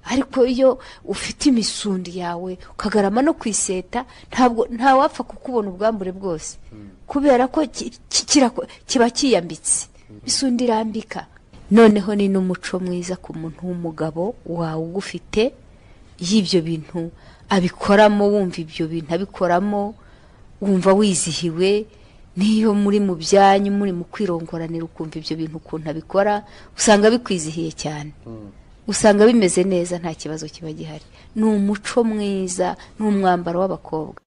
ariko iyo ufite imisundi yawe ukagarama no kwiseta nta wapfa kukubona ubwambure bwose kubera ko kiba kiyambitse isundi irambika. Noneho ni n'umuco mwiza ku muntu w'umugabo wawe ugufite y'ibyo bintu abikoramo, wumva ibyo bintu abikoramo wumva wizihiwe. Niyo muri mu byanyu muri mu kwirongoranira ukumva ibyo bintu ukuntu abikora usanga bikwizihiye cyane, usanga bimeze neza, nta kibazo kiba gihari. Ni umuco mwiza, ni umwambaro w'abakobwa.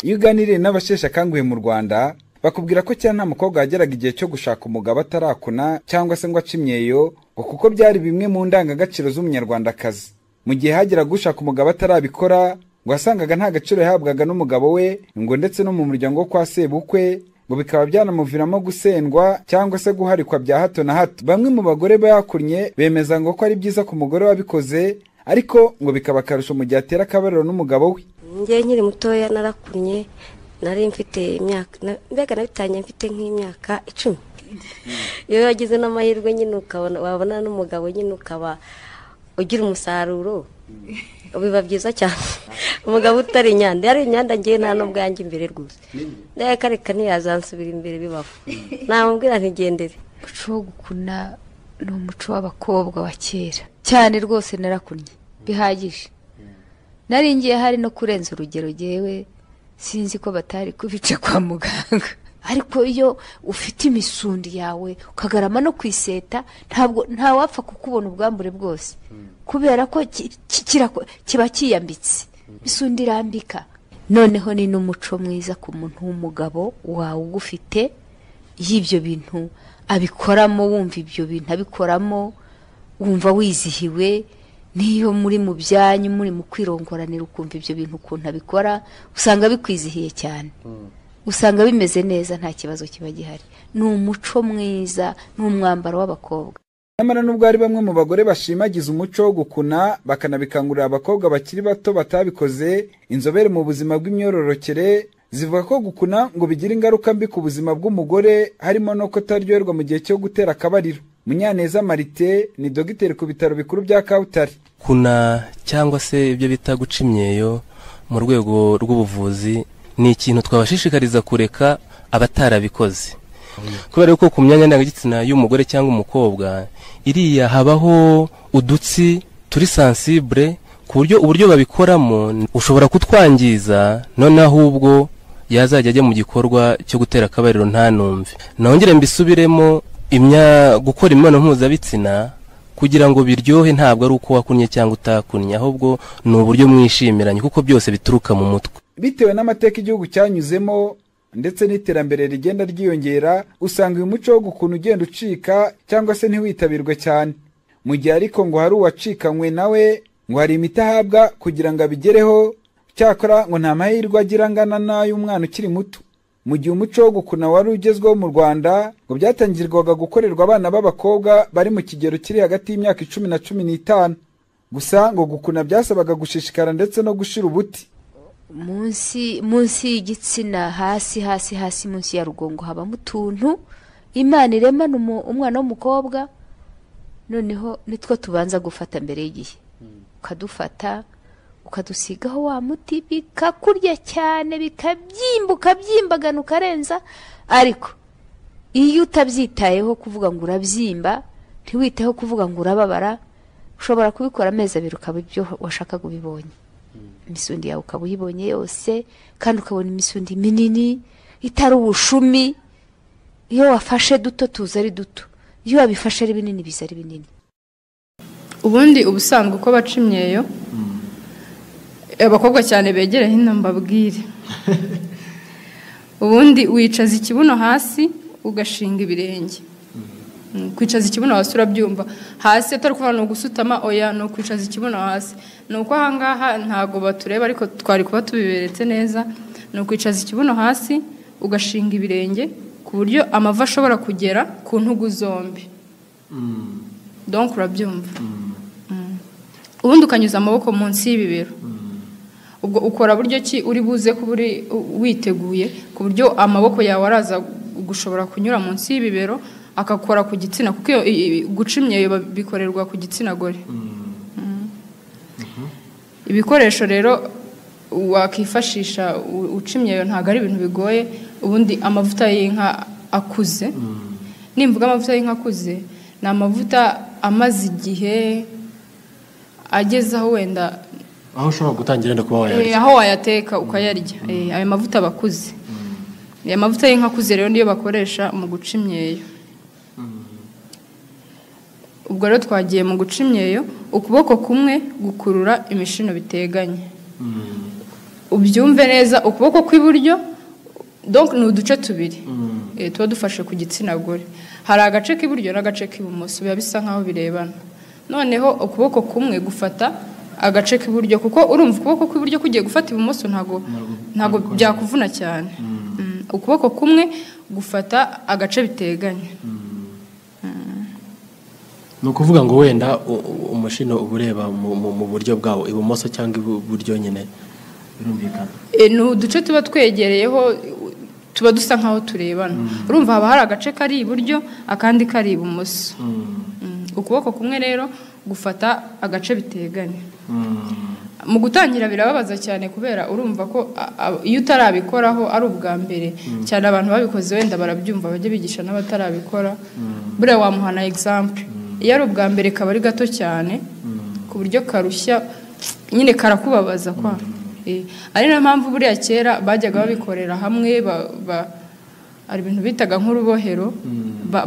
Iyo uganiriye n'abasheshe akanguhe mu Rwanda bakubwira ko cyane nta mukobwa yageraga igihe cyo gushaka umugabo atarakuna cyangwa se ngo ace imyeyo, ngo kuko byari bimwe mu ndangagaciro z'umunyarwandakazi. Mu gihe hageraga gushaka umugabo atarabikora ngo wasangaga nta gaciro yahabwaga n'umugabo we, ngo ndetse no mu muryango wo kwa sebukwe ngo bikaba byanamuviramo gusendwa cyangwa se guharikwa bya hato na hato. Bamwe mu bagore bayakunnye bemeza ngo ko ari byiza ku mugore wabikoze, ariko ngo bikaba akarusho mu gihe atera akabariro n'umugabo we. Ngiye nkiri mutoya narakunnye, nari mfite imyaka mbega nabitanye mfite nk'imyaka 10. Iyo yagize n'amahirwe nyine ukabona wabona n'umugabo nyine ukaba ugira umusaruro biba byiza cyane. Umugabo utari inyanda, yari inyanda ngiye nta no bwanjye imbere rwose. Ndayakareka ntiyazansubira imbere bibaho. Namubwira ntigendere. Umuco wo gukuna ni umuco w'abakobwa wa kera cyane rwose. Narakunnye bihagije, nari ngiye hari no kurenza urugero jewe sinzi ko batari kubica kwa muganga. Ariko iyo ufite imisundi yawe ukagarama no kwiseta nta wapfa kukubona ubwambure bwose kubera ko kiba kiyambitse, isundi irambika. Noneho ni n'umuco mwiza ku muntu w'umugabo wawe ugufite y'ibyo bintu abikoramo, wumva ibyo bintu abikoramo wumva wizihiwe. Niyo muri mu byanyu muri mu kwirongoranira ukumva ibyo bintu ukuntu abikora usanga bikwizihiye cyane, usanga bimeze neza, nta kibazo kiba gihari. Ni umuco mwiza, ni umwambaro w'abakobwa. Nyamara nubwo ari bamwe mu bagore bashimagiza umuco wo gukuna bakanabikangurira abakobwa bakiri bato batabikoze, inzobere mu buzima bw'imyororokere zivuga ko gukuna ngo bigira ingaruka mbi ku buzima bw'umugore, harimo no kutaryoherwa mu gihe cyo gutera akabariro. Munyaneza Marite ni dogiteri ku bitaro bikuru bya Kabutare. Kuna cyangwa se ibyo bita guca imyeyo mu rwego rw'ubuvuzi ni ikintu twabashishikariza kureka abatarabikoze, kubera ko ku myanya ndangagitsina y'umugore cyangwa umukobwa iriya habaho udutsi turi sensible ku buryo uburyo babikoramo ushobora kutwangiza, none ahubwo yazajya ajya mu gikorwa cyo gutera akabariro ntanumve. Nongere mbisubiremo, gukora imibonano mpuzabitsina kugira ngo biryohe ntabwo ari uko wakunnye cyangwa utakunnye, ahubwo ni uburyo mwishimiranye kuko byose bituruka mu mutwe. Bitewe n'amateka igihugu cyanyuzemo ndetse n'iterambere rigenda ryiyongera, usanga uyu muco wo gukuna ugenda ucika cyangwa se ntiwitabirwe cyane. Mu gihe ariko ngo hari uwacikanywe nawe ngo hari imiti ahabwa kugira ngo abigereho, cyakora ngo nta mahirwe agira angana n'ay'umwana ukiri muto. Mu gihe umuco wo gukuna wari ugezweho mu Rwanda, ngo byatangirwaga gukorerwa abana b'abakobwa bari mu kigero kiri hagati y'imyaka 10 na 15. Gusa ngo gukuna byasabaga gushishikara ndetse no gushira ubuti. Munsi y'igitsina hasi munsi ya rugongo haba mutuntu Imana iremana umwana w'umukobwa, noneho nitwo tubanza gufata mbere y'igihe. Ukadufata ukadusigaho wa muti bikakurya cyane bikabyimbagana ukarenza. Ariko iyo utabyitayeho kuvuga ngo urabyimba, ntiwiteho kuvuga ngo urababara, ushobora kubikora amezi 2 ukaba ibyo washakaga ubibonye. Imisundi yawe ukaba uyibonye yose, kandi ukabona imisundi minini itari ubushumi. Iyo wafashe duto tuza ari duto, iyo wabifashe ari binini biza ari binini. Ubundi ubusanzwe uko baca imyeyo abakobwa cyane begera hino mbabwire. Ubundi wicaza ikibuno hasi ugashinga ibirenge. Kwicaza ikibuno hasi urabyumva, hasi atari kuva no gusutama, oya no kwicaza ikibuno hasi. Nuko ahangaha ntago batureba ariko twari kuba tubiberetse neza. No kwicaza ikibuno hasi ugashinga ibirenge ku buryo amava ashobora kugera ku ntugu zombi. Donc urabyumva. Ubundi ukanyuza amaboko munsi y'ibibero. Ubwo ukora buryo ki uri buze ko buri witeguye ku buryo amaboko yawe araza gushobora kunyura munsi y'ibibero akakora ku gitsina, kuko guca imyeyo bikorerwa ku gitsina gore. ibikoresho rero wakifashisha uca imyeyo ntabwo ari ibintu bigoye. Ubundi amavuta y'inka akuze, nimvuga amavuta y'inka akuze ni amavuta amaze igihe ageze aho wenda aho ushobora gutangira no kuba wayarya, aho wayateka ukayarya. Ayo mavuta bakuze, aya mavuta y'inka akuze rero niyo bakoresha mu guca imyeyo. Ubwo rero twagiye mu guca imyeyo, ukuboko kumwe gukurura imishino biteganye. Ubyumve neza, ukuboko kw'iburyo donc ni uduce tubiri tuba dufashe ku gitsina gore. Hari agace k'iburyo n'agace k'ibumoso biba bisa nkaho birebana. Noneho ukuboko kumwe gufata agace k'iburyo, kuko urumva ukuboko kw'iburyo kugiye gufata ibumoso ntago byakuvuna cyane. Ukuboko kumwe gufata agace biteganye. ni ukuvuga ngo wenda umushino uba ureba mu buryo bwawo, ibumoso cyangwa iburyo nyine birumvikana. Ni uduce tuba twegereyeho, tuba dusa nkaho turebana. Urumva haba hari agace kari iburyo akandi kari ibumoso. Ukuboko kumwe rero gufata agace biteganye. Mu gutangira birababaza cyane kubera urumva ko iyo utarabikoraho ari ubwa mbere cyane. Abantu babikoze wenda barabyumva, bajye bigisha n'abatarabikora. Buriya wamuhana example, iyo ari ubwa mbere kaba ari gato cyane ku buryo karushya nyine karakubabaza kwa. Ari nayo mpamvu buriya kera bajyaga babikorera hamwe, ari ibintu bitaga nk'urubohero,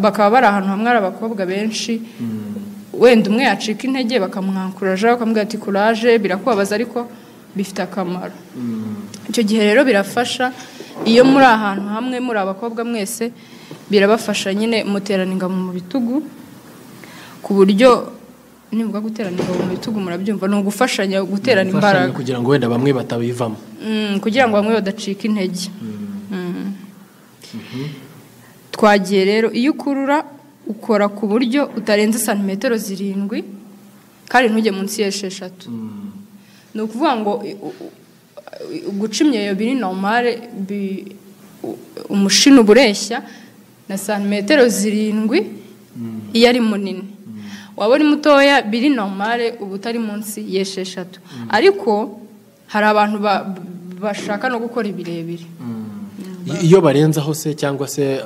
bakaba bari ahantu hamwe ari abakobwa benshi. Wenda umwe yacika intege bakamwankuraje, bakamubwira ati courage, birakubabaza ariko bifite akamaro. Icyo gihe rero birafasha iyo muri ahantu hamwe muri abakobwa mwese, birabafasha nyine muterana ingabo mu bitugu, ku buryo nibuga guterana ingabo mu bitugu murabyumva, ni ugufashanya guterana imbaraga kugira ngo wenda bamwe batabivamo, kugira ngo bamwe badacika intege. Twagiye rero iyo ukurura ukora ku buryo utarenze santimetero 7 kandi ntujye munsi ya 6. Ni ukuvuga ngo guca imyeyo biri normale, umushino bureshya na santimetero 7 iyo ari munini. Waba uri mutoya biri normale, ubu utari munsi ya 6. Ariko hari abantu bashaka no gukora ibirebire. Iyo barenzaho se cyangwa se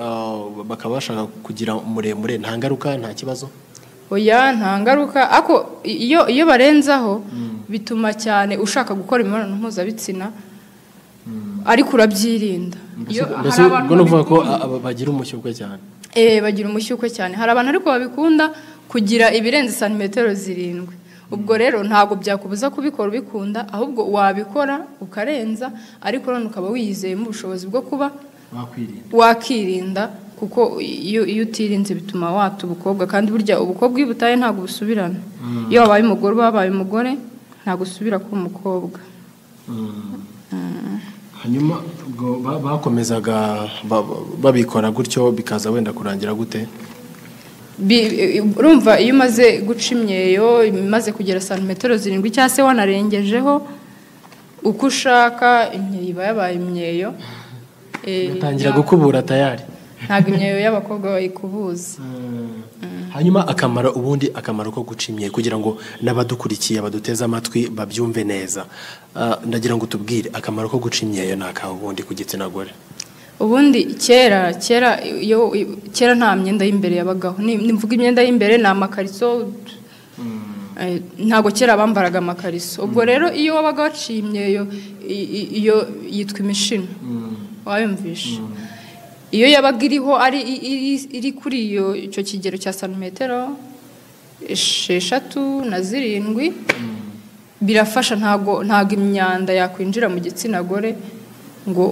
bakaba bashaka kugira muremure, nta ngaruka, nta kibazo? Oya, nta ngaruka. Ako iyo barenzaho bituma cyane ushaka gukora imibonano mpuzabitsina, ariko urabyirinda. Mbese ubwo ni ukuvuga ko bagira umushyukwe cyane? Bagira umushyukwe cyane. Hari abantu ariko babikunda kugira ibirenze santimetero 7. Ubwo rero ntabwo byakubuza kubikora ubikunda, ahubwo wabikora ukarenza, ariko none ukaba wiyizeyemo ubushobozi bwo kuba wakirinda, kuko iyo utirinze bituma wata ubukobwa. Kandi burya ubukobwa iyo butaye ntabwo busubirana. Iyo wabaye umugore wabaye umugore ntabwo usubira kuba umukobwa. Hanyuma ubwo bakomezaga babikora gutyo, bikaza wenda kurangira gute? Urumva iyo umaze guca imyeyo, imaze kugera santimetero 7 cyangwa se wanarengejeho uko ushaka, imyeyo iba yabaye imyeyo. Batangira gukubura tayari. Ntabwo imyeyo y'abakobwa bayikubuza. Hanyuma akamaro ko guca imyeyo, kugira ngo n'abadukurikiye baduteze amatwi babyumve neza, ndagira ngo tubwire akamaro ko guca imyeyo nakaho ubundi ku gitsina gore. Ubundi kera nta myenda y'imbere yabagaho. Nimvuga imyenda y'imbere ni amakariso. Ntabwo kera bambaraga amakariso. Ubwo rero iyo wabaga waciye imyeyo, iyo yitwa imishino, wayumvisha. Iyo yabaga iriho iri kuri icyo kigero cya santimetero 6 na 7, birafasha. Ntabwo imyanda yakwinjira mu gitsina gore ngo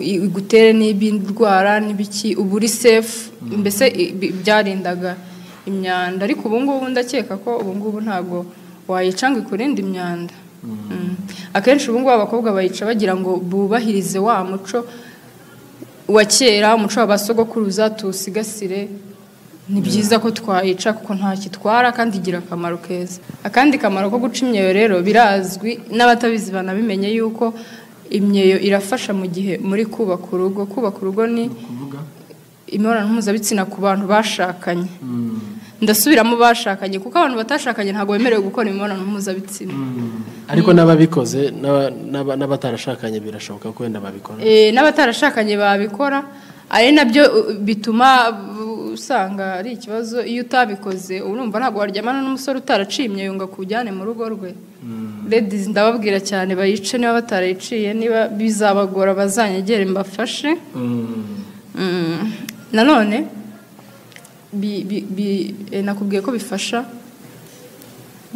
igutere n'ibindwara n'ibiki, ubu uri safe. Mbese byarindaga imyanda, ariko ubu ngubu ndakeka ko ubu ngubu ntabwo wayicanga ikurinda imyanda. Akenshi ubu ngubu abakobwa bayica bagira ngo bubahirize wa muco wa kera, umuco w'abasogokuruza tuwusigasire. Ni byiza ko twayica kuko nta kitwara kandi igira akamaro keza. Akandi kamaro ko guca imyeyo rero birazwi, n'abatabizi banabimenye yuko imyeyo irafasha mu gihe muri kubaka urugo. Kubaka urugo ni imibonano mpuzabitsina ku bantu bashakanye. Ni ndasubiramo bashakanye kuko abantu batashakanye ntabwo bemerewe gukora imibonano mpuzabitsina ariko n'ababikoze n'abatarashakanye birashoboka ko wenda babikora n'abatarashakanye babikora ari nabyo bituma usanga ari ikibazo iyo utabikoze urumva ntabwo waryamana n'umusore utaracimye yunga kujyane mu rugo rwe ladies ndababwira cyane bayice niba batarayiciye niba bizabagora bazanyegere mbafashe nanone nakubwiye ko bifasha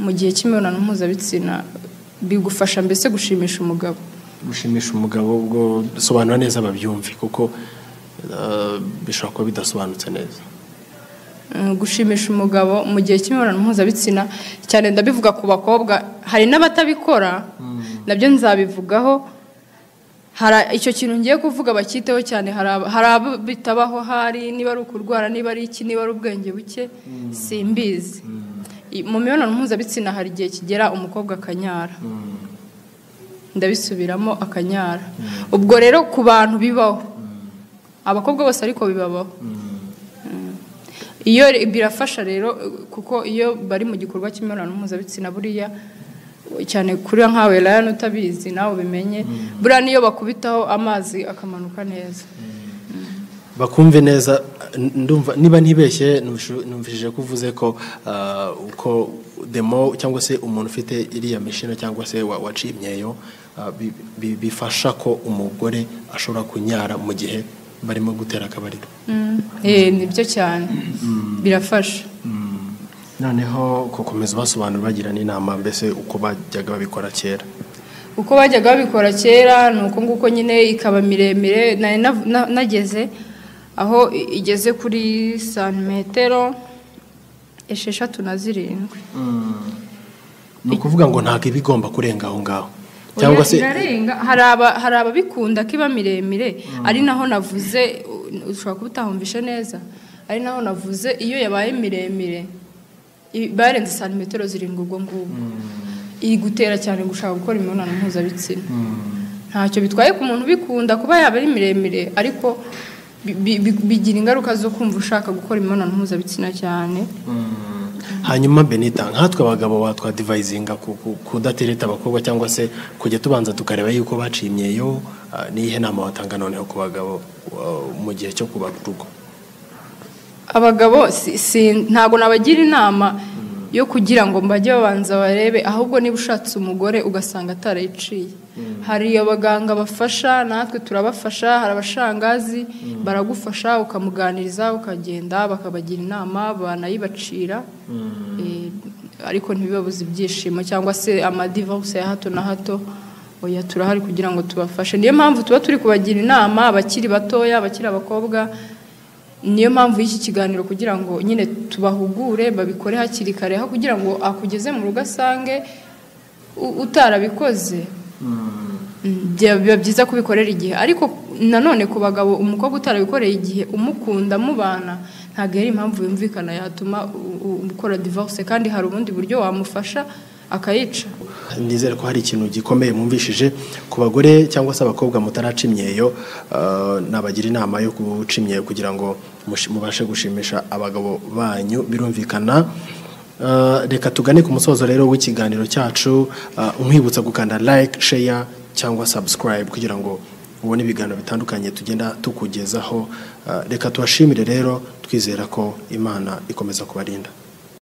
mu gihe cy'imibonano mpuzabitsina bigufasha mbese gushimisha umugabo ubwo sobanura neza babyumve kuko bishobora kuba bidasobanutse neza gushimisha umugabo mu gihe cy'imibonano mpuzabitsina cyane ndabivuga ku bakobwa hari n'abatabikora nabyo nzabivugaho icyo kintu ngiye kuvuga bakiteho cyane hari abo bitabaho hari niba ari ukurwara niba ari iki niba ari ubwenge buke simbizi mu mibonano mpuzabitsina hari igihe kigera umukobwa akanyara ndabisubiramo akanyara ubwo rero ku bantu bibaho abakobwa bose ariko bibabaho iyo birafasha rero kuko iyo bari mu gikorwa cy'imibonano mpuzabitsina buriya cyane kuri nkawe rero utabizi nawe bimenye buriya niyo bakubitaho amazi akamanuka neza bakumve neza ndumva niba ntibeshye numvishije ko uvuze ko uko demo cyangwa se umuntu ufite iriya mishino cyangwa se waciye imyeyo bifasha ko umugore ashobora kunyara mu gihe barimo gutera akabariro nibyo cyane birafasha noneho gukomeza basobanura bagira n'inama mbese uko bajyaga babikora kera ni uko nguko nyine ikaba miremire nageze aho igeze kuri santimetero 6.7 ni ukuvuga ngo ntabwo iba igomba kurenga aho ngaho cyangwa se hari ababikunda ko iba miremire ari naho navuze ushobora kuba utahumvishe neza ari naho navuze iyo yabaye miremire barenze santimetero 7 ubwo ngubwo iri gutera cyane gushaka gukora imibonano mpuzabitsina ntacyo bitwaye ku muntu ubikunda kuba yaba ari miremire ariko bigira ingaruka zo kumva ushaka gukora imibonano mpuzabitsina cyane hanyuma Benita nkatwe abagabo batwadivayizinga kudatereta abakobwa cyangwa se kujya tubanza tukareba yuko baciye imyeyo nihe nama watanga noneho ku bagabo mu gihe cyo kubaka urugo abagabo ntabwo nabagira inama yo kugira ngo mbajye babanza barebe ahubwo niba ushatse umugore ugasanga atarayiciye hari abaganga bafasha natwe turabafasha hari abashangazi baragufasha ukamuganiriza ukagenda bakabagira inama banayibacira ariko ntibibabuze ibyishimo cyangwa se amadivorce ya hato na hato oya turahari kugira ngo tubafashe niyo mpamvu tuba turi kubagira inama abakiri batoya abakiri abakobwa niyo mpamvu y'iki kiganiro kugira ngo nyine tubahugure babikore hakiri kare aho kugira ngo akugeze mu rugo asange utarabikoze biba byiza kubikorera igihe ariko nanone ku bagabo umukobwa utarabikoreye igihe umukunda mubana ntabwo ari impamvu yumvikana yatuma ukora divorce kandi hari ubundi buryo wamufasha akayica nizere ko hari ikintu gikomeye mwumvishije ku bagore cyangwa se abakobwa mutaraca imyeyo nabagira inama yo guca imyeyo kugira ngo mubashe gushimisha abagabo banyu birumvikana reka tugane ku musozo rero w'ikiganiro cyacu nkwibutsa gukanda like share cyangwa subscribe kugira ngo ubone ibiganiro bitandukanye tugenda tukugezaho reka tubashimire rero twizera ko Imana ikomeza kubarinda